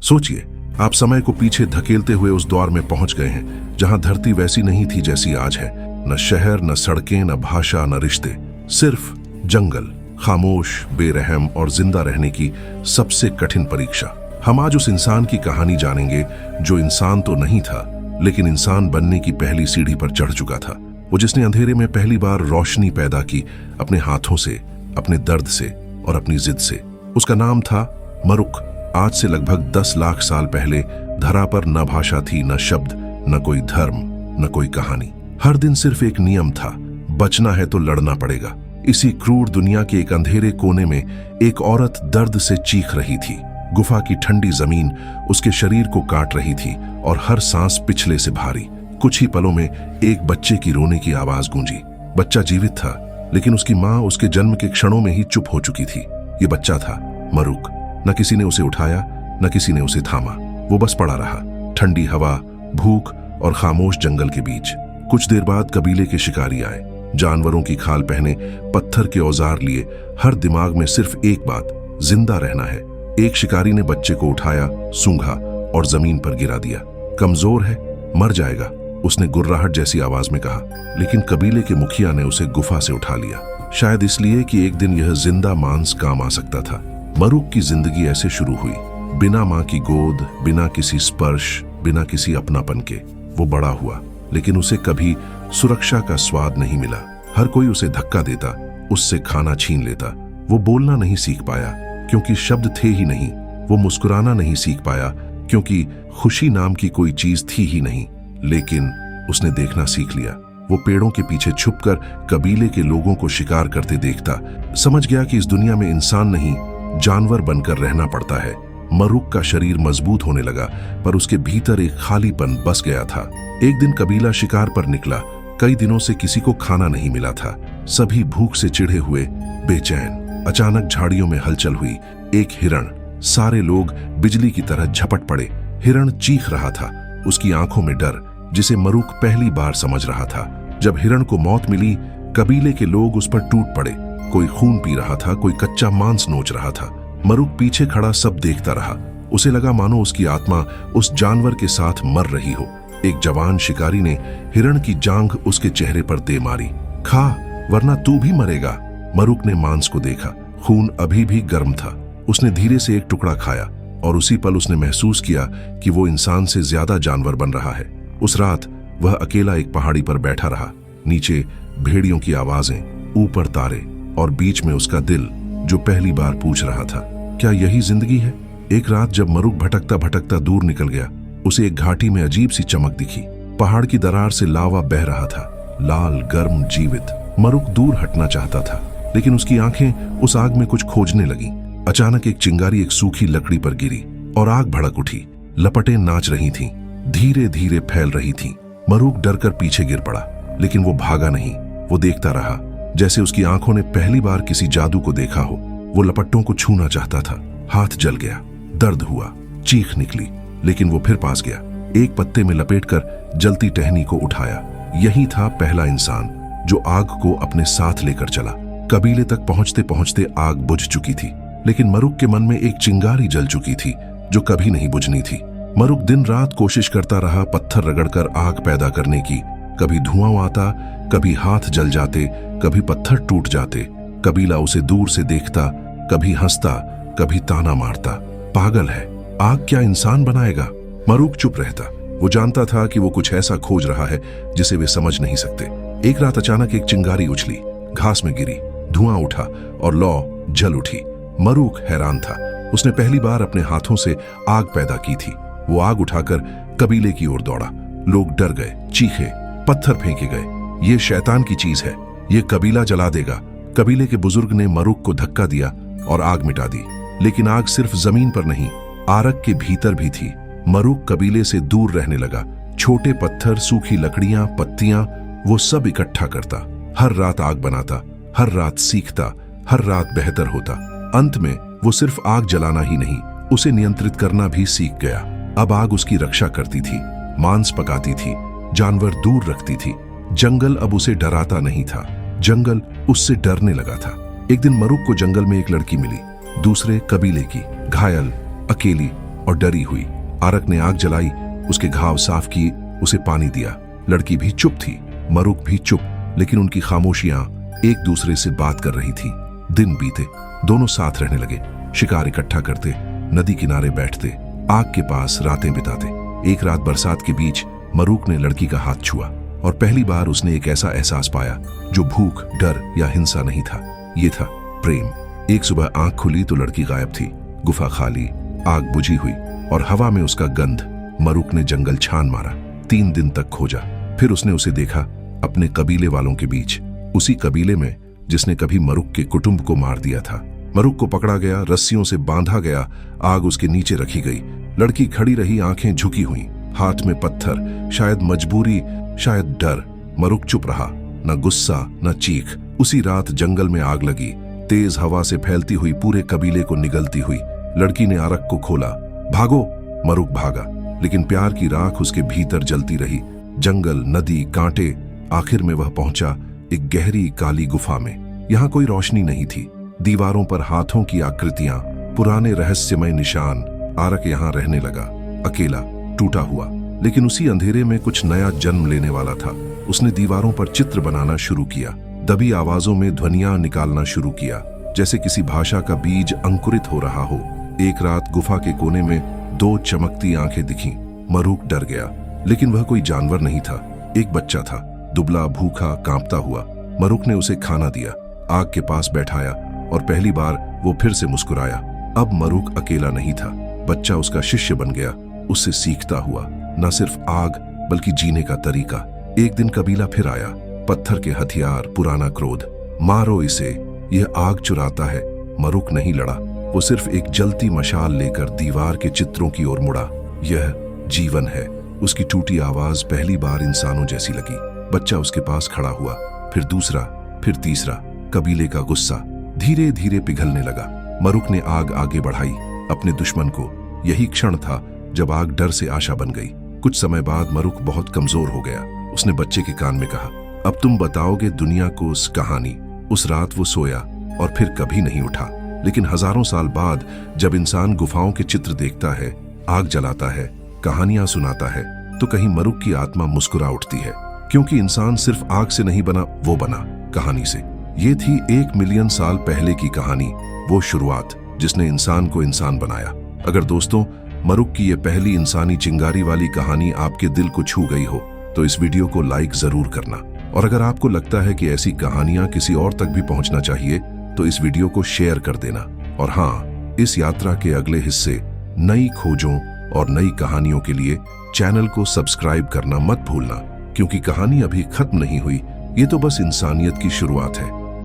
सोचिए, आप समय को पीछे धकेलते हुए उस दौर में पहुंच गए हैं जहां धरती वैसी नहीं थी जैसी आज है। न शहर, न सड़कें, न भाषा, न रिश्ते, सिर्फ जंगल, खामोश, बेरहम और जिंदा रहने की सबसे कठिन परीक्षा। हम आज उस इंसान की कहानी जानेंगे जो इंसान तो नहीं था, लेकिन इंसान बनने की पहली सीढ़ी पर चढ़ चुका था। वो जिसने अंधेरे में पहली बार रोशनी पैदा की, अपने हाथों से, अपने दर्द से और अपनी जिद से। उसका नाम था मरुक। आज से लगभग 10 लाख साल पहले धरा पर न भाषा थी, न शब्द, न कोई धर्म, न कोई कहानी। हर दिन सिर्फ एक नियम था, बचना है तो लड़ना पड़ेगा। इसी क्रूर दुनिया के एक अंधेरे कोने में एक औरत दर्द से चीख रही थी। गुफा की ठंडी जमीन उसके शरीर को काट रही थी और हर सांस पिछले से भारी। कुछ ही पलों में एक बच्चे की रोने की आवाज गूंजी। बच्चा जीवित था, लेकिन उसकी मां उसके जन्म के क्षणों में ही चुप हो चुकी थी। ये बच्चा था मरुक। न किसी ने उसे उठाया, न किसी ने उसे थामा। वो बस पड़ा रहा, ठंडी हवा, भूख और खामोश जंगल के बीच। कुछ देर बाद कबीले के शिकारी आए, जानवरों की खाल पहने, पत्थर के औजार लिए, हर दिमाग में सिर्फ एक बात, जिंदा रहना है। एक शिकारी ने बच्चे को उठाया, सूंघा और जमीन पर गिरा दिया। कमजोर है, मर जाएगा, उसने गुर्राहट जैसी आवाज में कहा। लेकिन कबीले के मुखिया ने उसे गुफा से उठा लिया, शायद इसलिए कि एक दिन यह जिंदा मांस काम आ सकता था। मरुक की जिंदगी ऐसे शुरू हुई, बिना मां की गोद, बिना किसी स्पर्श, बिना किसी अपनापन के। वो बड़ा हुआ, लेकिन उसे कभी सुरक्षा का स्वाद नहीं मिला। हर कोई उसे धक्का देता, उससे खाना छीन लेता। वो बोलना नहीं सीख पाया क्योंकि शब्द थे ही नहीं। वो मुस्कुराना नहीं सीख पाया क्योंकि खुशी नाम की कोई चीज थी ही नहीं। लेकिन उसने देखना सीख लिया। वो पेड़ों के पीछे छुपकर कबीले के लोगों को शिकार करते देखता। समझ गया कि इस दुनिया में इंसान नहीं, जानवर बनकर रहना पड़ता है। मरुक का शरीर मजबूत होने लगा, पर उसके भीतर एक खालीपन बस गया था। एक दिन कबीला शिकार पर निकला। कई दिनों से किसी को खाना नहीं मिला था। सभी भूख से चिढ़े हुए, बेचैन। अचानक झाड़ियों में हलचल हुई। एक हिरण। सारे लोग बिजली की तरह झपट पड़े। हिरण चीख रहा था, उसकी आंखों में डर, जिसे मरुक पहली बार समझ रहा था। जब हिरण को मौत मिली, कबीले के लोग उस पर टूट पड़े। कोई खून पी रहा था, कोई कच्चा मांस नोच रहा था। मरुक पीछे खड़ा सब देखता रहा। उसे लगा मानो उसकी आत्मा उस जानवर के साथ मर रही हो। एक जवान शिकारी ने हिरण की जांघ उसके चेहरे पर दे मारी। खा, वरना तू भी मरेगा। मरुक ने मांस को देखा, खून अभी भी गर्म था। उसने धीरे से एक टुकड़ा खाया और उसी पल उसने महसूस किया कि वो इंसान से ज्यादा जानवर बन रहा है। उस रात वह अकेला एक पहाड़ी पर बैठा रहा। नीचे भेड़ियों की आवाजें, ऊपर तारे और बीच में उसका दिल जो पहली बार पूछ रहा था, क्या यही जिंदगी है? एक रात जब मरुक भटकता भटकता दूर निकल गया, उसे एक घाटी में अजीब सी चमक दिखी। पहाड़ की दरार से लावा बह रहा था, लाल, गर्म, जीवित। मरुक दूर हटना चाहता था, लेकिन उसकी आंखें उस आग में कुछ खोजने लगीं। अचानक एक चिंगारी एक सूखी लकड़ी पर गिरी और आग भड़क उठी। लपटें नाच रही थीं, धीरे धीरे फैल रही थीं। मरुक डरकर पीछे गिर पड़ा, लेकिन वो भागा नहीं। वो देखता रहा, जैसे उसकी आंखों ने पहली बार किसी जादू को देखा हो। वो लपट्टों को छूना चाहता था। हाथ जल गया, दर्द हुआ, चीख निकली, लेकिन वो फिर पास गया। एक पत्ते में लपेटकर जलती टहनी को उठाया। यही था पहला इंसान जो आग को अपने साथ लेकर चला। कबीले तक पहुंचते पहुंचते आग बुझ चुकी थी, लेकिन मरुक के मन में एक चिंगारी जल चुकी थी जो कभी नहीं बुझनी थी। मरुक दिन रात कोशिश करता रहा, पत्थर रगड़कर आग पैदा करने की। कभी धुआं आता, कभी हाथ जल जाते, कभी पत्थर टूट जाते। कबीला उसे दूर से देखता, कभी हंसता, कभी ताना मारता। पागल है, आग क्या इंसान बनाएगा? मरुक चुप रहता। वो जानता था कि वो कुछ ऐसा खोज रहा है जिसे वे समझ नहीं सकते। एक रात अचानक एक चिंगारी उछली, घास में गिरी, धुआं उठा और लौ जल उठी। मरुक हैरान था। उसने पहली बार अपने हाथों से आग पैदा की थी। वो आग उठाकर कबीले की ओर दौड़ा। लोग डर गए, चीखे, पत्थर फेंके गए। ये शैतान की चीज है, ये कबीला जला देगा। कबीले के बुजुर्ग ने मरुक को धक्का दिया और आग मिटा दी। लेकिन आग सिर्फ जमीन पर नहीं, आरक के भीतर भी थी। मरुक कबीले से दूर रहने लगा। छोटे पत्थर, सूखी लकड़ियां, पत्तियां, वो सब इकट्ठा करता। हर रात आग बनाता, हर रात सीखता, हर रात बेहतर होता। अंत में वो सिर्फ आग जलाना ही नहीं, उसे नियंत्रित करना भी सीख गया। अब आग उसकी रक्षा करती थी, मांस पकाती थी, जानवर दूर रखती थी। जंगल अब उसे डराता नहीं था, जंगल उससे डरने लगा था। एक दिन मरुक को जंगल में एक लड़की मिली, दूसरे कबीले की, घायल, अकेली। और डरी हुई। आरक ने आग जलाई, उसके घाव साफ किए, उसे पानी दिया। लड़की भी चुप थी, मरुक भी चुप, लेकिन उनकी खामोशियां एक दूसरे से बात कर रही थी। दिन बीते, दोनों साथ रहने लगे। शिकार इकट्ठा करते, नदी किनारे बैठते, आग के पास रातें बिताते। एक रात बरसात के बीच मरुक ने लड़की का हाथ छुआ और पहली बार उसने एक ऐसा एहसास पाया जो भूख, डर या हिंसा नहीं था। ये था प्रेम। एक सुबह आंख खुली तो लड़की गायब थी। गुफा खाली, आग बुझी हुई और हवा में उसका गंध। मरुक ने जंगल छान मारा, 3 दिन तक खोजा। फिर उसने उसे देखा अपने कबीले वालों के बीच, उसी कबीले में जिसने कभी मरुक के कुटुंब को मार दिया था। मरुक को पकड़ा गया, रस्सियों से बांधा गया, आग उसके नीचे रखी गई। लड़की खड़ी रही, आंखें झुकी हुई, हाथ में पत्थर, शायद मजबूरी, शायद डर। मरुक चुप रहा, न गुस्सा न चीख। उसी रात जंगल में आग लगी, तेज हवा से फैलती हुई पूरे कबीले को निगलती हुई। लड़की ने आरक को खोला, भागो। मरुक भागा, लेकिन प्यार की राख उसके भीतर जलती रही। जंगल, नदी, कांटे, आखिर में वह पहुंचा एक गहरी काली गुफा में। यहाँ कोई रोशनी नहीं थी, दीवारों पर हाथों की आकृतियां, पुराने रहस्यमय निशान। आरक यहाँ रहने लगा, अकेला, टूटा हुआ, लेकिन उसी अंधेरे में कुछ नया जन्म लेने वाला था। उसने दीवारों पर चित्र बनाना शुरू किया, दबी आवाजों में ध्वनियां निकालना शुरू किया, जैसे किसी भाषा का बीज अंकुरित हो रहा हो। एक रात गुफा के कोने में 2 चमकती आंखें दिखीं। मरुक डर गया, लेकिन वह कोई जानवर नहीं था, एक बच्चा था, दुबला, भूखा, कांपता हुआ। मरुक ने उसे खाना दिया, आग के पास बैठाया और पहली बार वो फिर से मुस्कुराया। अब मरुक अकेला नहीं था, बच्चा उसका शिष्य बन गया, उससे सीखता हुआ, न सिर्फ आग बल्कि जीने का तरीका। एक दिन कबीला फिर आया, पत्थर के हथियार, पुराना क्रोध। मारो इसे, यह आग चुराता है। मरुक नहीं लड़ा, वो सिर्फ एक जलती मशाल लेकर दीवार के चित्रों की ओर मुड़ा। यह जीवन है। उसकी टूटी आवाज पहली बार इंसानों जैसी लगी। बच्चा उसके पास खड़ा हुआ, फिर दूसरा, फिर तीसरा। कबीले का गुस्सा धीरे धीरे पिघलने लगा। मरुक ने आग आगे बढ़ाई अपने दुश्मन को। यही क्षण था जब आग डर से आशा बन गई। कुछ समय बाद मरुक बहुत कमजोर हो गया। उसने बच्चे के कान में कहा, अब तुम बताओगे दुनिया को उस कहानी। उस रात वो सोया और फिर कभी नहीं उठा। लेकिन हजारों साल बाद जब इंसान गुफाओं के चित्र देखता है, आग जलाता है, कहानियां सुनाता है, तो कहीं मरुक की आत्मा मुस्कुरा उठती है, क्योंकि इंसान सिर्फ आग से नहीं बना, वो बना कहानी से। ये थी 1 मिलियन साल पहले की कहानी, वो शुरुआत जिसने इंसान को इंसान बनाया। अगर दोस्तों मरुक की ये पहली इंसानी चिंगारी वाली कहानी आपके दिल को छू गई हो तो इस वीडियो को लाइक जरूर करना। और अगर आपको लगता है कि ऐसी कहानियां किसी और तक भी पहुंचना चाहिए तो इस वीडियो को शेयर कर देना। और हाँ, इस यात्रा के अगले हिस्से, नई खोजों और नई कहानियों के लिए चैनल को सब्सक्राइब करना मत भूलना, क्योंकि कहानी अभी खत्म नहीं हुई, ये तो बस इंसानियत की शुरुआत है।